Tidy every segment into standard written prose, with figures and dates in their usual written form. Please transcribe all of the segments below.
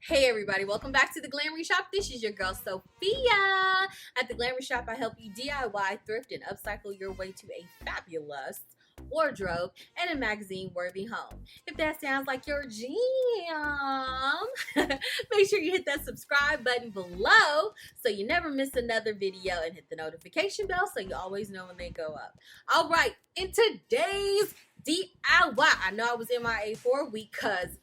Hey everybody, welcome back to the Glam Reshop. This is your girl Sophia. At the Glam Reshop, I help you DIY, thrift, and upcycle your way to a fabulous wardrobe and a magazine-worthy home. If that sounds like your jam, make sure you hit that subscribe button below so you never miss another video, and hit the notification bell so you always know when they go up. All right, in today's DIY, I know I was MIA for a week because,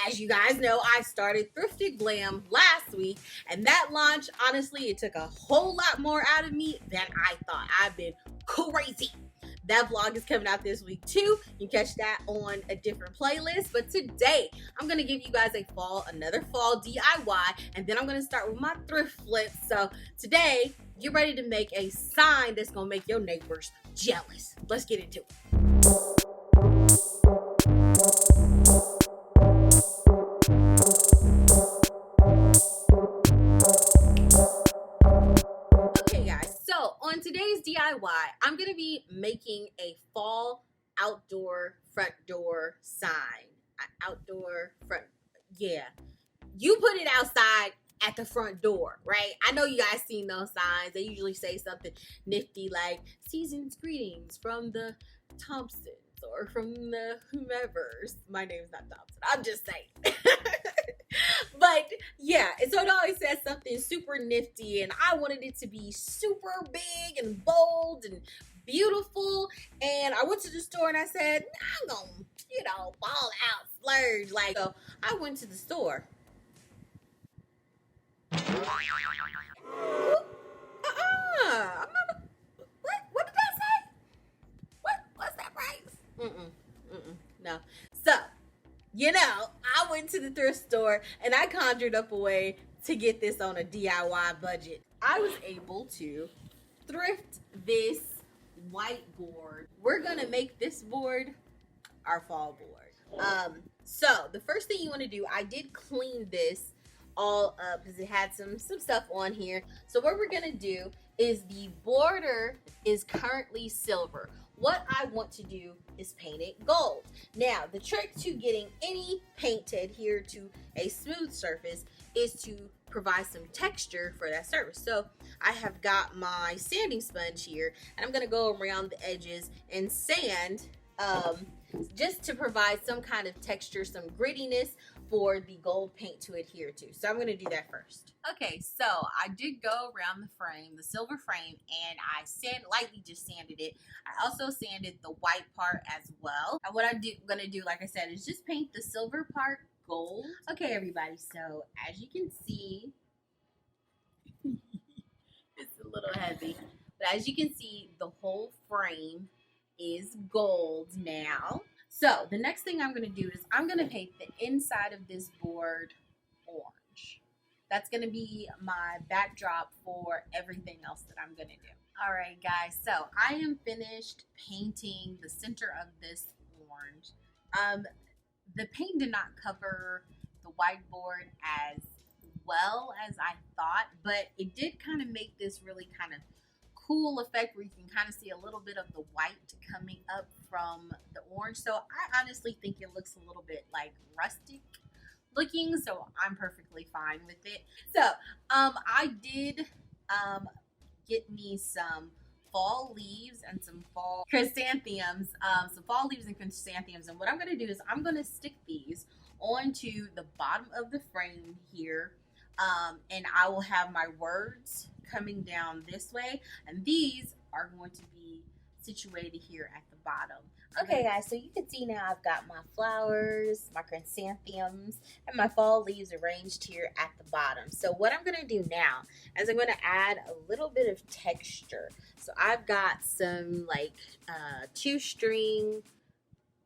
as you guys know, I started Thrifted Glam last week, and that launch, honestly, it took a whole lot more out of me than I thought. I've been crazy. That vlog is coming out this week too. You can catch that on a different playlist. But today, I'm gonna give you guys another fall DIY, and then I'm gonna start with my thrift flip. So today, get ready to make a sign that's gonna make your neighbors jealous. Let's get into it. On today's DIY, I'm going to be making a fall outdoor front door sign. Yeah. You put it outside at the front door, right? I know you guys seen those signs. They usually say something nifty like season's greetings from the Thompsons or from the whomevers. My name's not Thompson. I'm just saying. But yeah, so it always says something super nifty, and I wanted it to be super big and bold and beautiful. And I went to the store and I said, I'm gonna, ball out, splurge. So I went to the store. What did I say? What's that price? No. So, I went to the thrift store and I conjured up a way to get this on a DIY budget. I was able to thrift this whiteboard. We're gonna make this board our fall board. So the first thing you want to do, I did clean this all up because it had some stuff on here. So what we're gonna do is, the border is currently silver. What I want to do is paint it gold. Now, the trick to getting any paint to adhere to a smooth surface is to provide some texture for that surface. So I have got my sanding sponge here, and I'm gonna go around the edges and sand just to provide some kind of texture, some grittiness for the gold paint to adhere to. So I'm gonna do that first. Okay, so I did go around the frame, the silver frame, and I lightly just sanded it. I also sanded the white part as well. And what I'm gonna do, like I said, is just paint the silver part gold. Okay, everybody, so as you can see, it's a little heavy, but as you can see, the whole frame is gold now. So the next thing I'm going to do is I'm going to paint the inside of this board orange. That's going to be my backdrop for everything else that I'm going to do. All right, guys, so I am finished painting the center of this orange. The paint did not cover the whiteboard as well as I thought, but it did kind of make this really kind of cool effect where you can kind of see a little bit of the white coming up from the orange. So I honestly think it looks a little bit like rustic looking, so I'm perfectly fine with it. So I did get me some fall leaves and some fall chrysanthemums, and what I'm going to do is I'm going to stick these onto the bottom of the frame here, and I will have my words coming down this way, and these are going to be situated here at the bottom. Okay, guys, so you can see now I've got my flowers, my chrysanthemums, and my fall leaves arranged here at the bottom. So what I'm going to do now is I'm going to add a little bit of texture. So I've got some two-string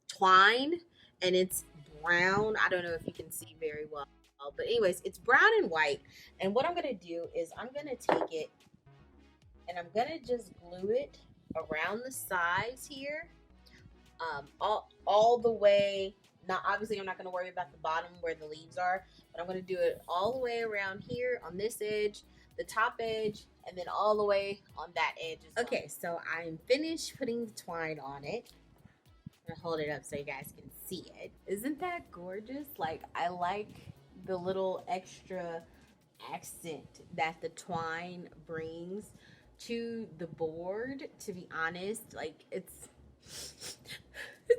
twine, and it's brown. I don't know if you can see very well, but anyways, it's brown and white. And what I'm going to do is I'm going to take it and I'm going to just glue it around the sides here, all the way. Now, obviously, I'm not going to worry about the bottom where the leaves are, but I'm going to do it all the way around here on this edge, the top edge, and then all the way on that edge as well. Okay, so I'm finished putting the twine on it. I'm going to hold it up so you guys can see it. Isn't that gorgeous? Like, I like the little extra accent that the twine brings to the board, to be honest, like it's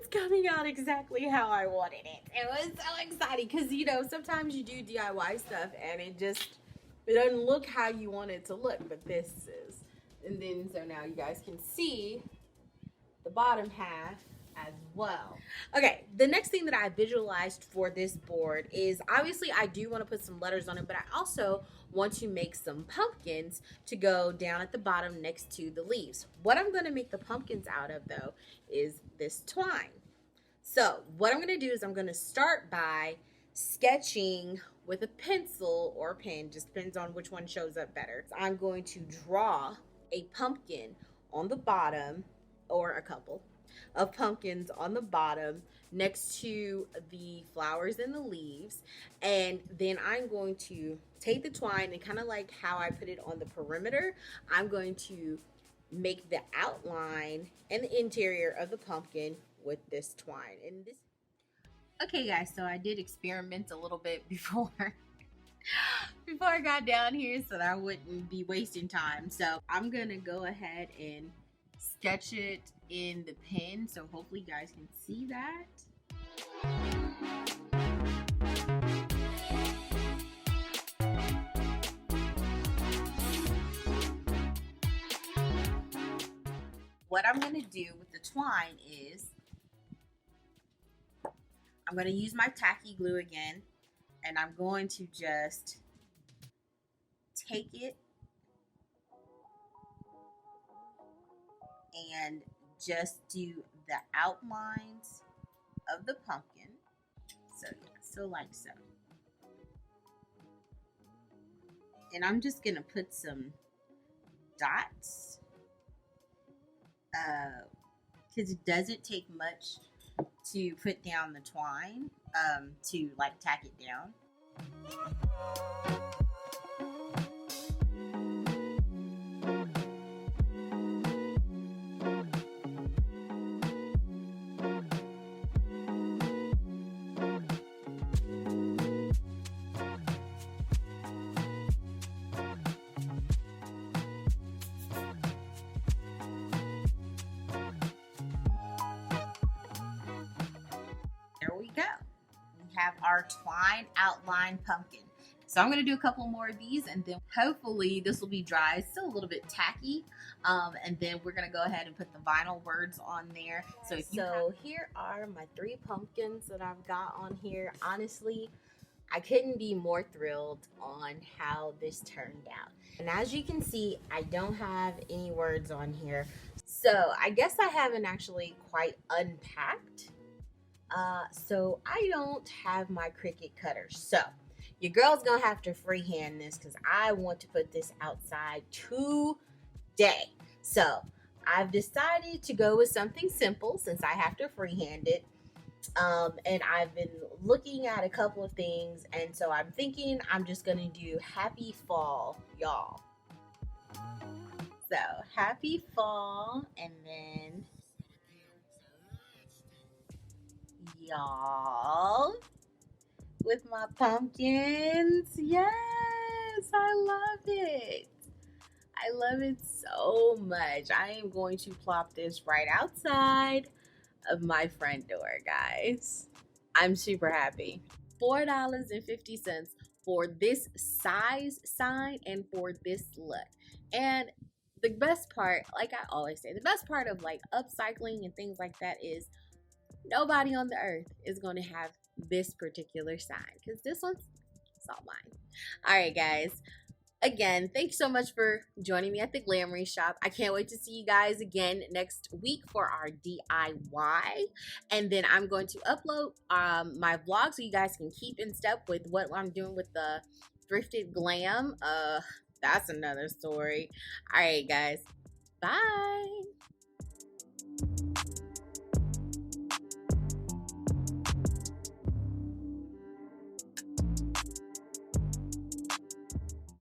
coming out exactly how I wanted it. It was so exciting because, you know, sometimes you do DIY stuff and it doesn't look how you want it to look, but this is. And then so now you guys can see the bottom half as well. Okay, the next thing that I visualized for this board is, obviously I do want to put some letters on it, but I also want to make some pumpkins to go down at the bottom next to the leaves. What I'm going to make the pumpkins out of, though, is this twine. So what I'm going to do is I'm going to start by sketching with a pencil or a pen, just depends on which one shows up better. So I'm going to draw a pumpkin on the bottom, or a couple of pumpkins on the bottom next to the flowers and the leaves, and then I'm going to take the twine and, kind of like how I put it on the perimeter, I'm going to make the outline and the interior of the pumpkin with this twine. And this, okay guys, so I did experiment a little bit before I got down here so that I wouldn't be wasting time. So I'm gonna go ahead and sketch it in the pen, so hopefully you guys can see that. What I'm going to do with the twine is I'm going to use my tacky glue again, and I'm going to just take it and just do the outlines of the pumpkin. So like so. And I'm just gonna put some dots because it doesn't take much to put down the twine to like tack it down. There we go. We have our twine outline pumpkin. So I'm going to do a couple more of these, and then hopefully this will be dry. It's still a little bit tacky. And then we're going to go ahead and put the vinyl words on there. So here are my 3 pumpkins that I've got on here. Honestly, I couldn't be more thrilled on how this turned out. And as you can see, I don't have any words on here. So I guess I haven't actually quite unpacked. So I don't have my Cricut cutter. So your girl's gonna have to freehand this because I want to put this outside today. So I've decided to go with something simple since I have to freehand it. And I've been looking at a couple of things, and so I'm thinking I'm just gonna do happy fall, y'all. So happy fall, and then y'all with my pumpkins. Yes, I love it. I love it so much. I am going to plop this right outside of my front door, guys. I'm super happy. $4.50 for this size sign and for this look. And the best part, like I always say, the best part of like upcycling and things like that is nobody on the earth is going to have this particular sign because this one's, it's all mine. All right, guys. Again, thanks so much for joining me at the Glam Reshop. I can't wait to see you guys again next week for our DIY. And then I'm going to upload my vlog so you guys can keep in step with what I'm doing with the thrifted glam. That's another story. All right, guys. Bye.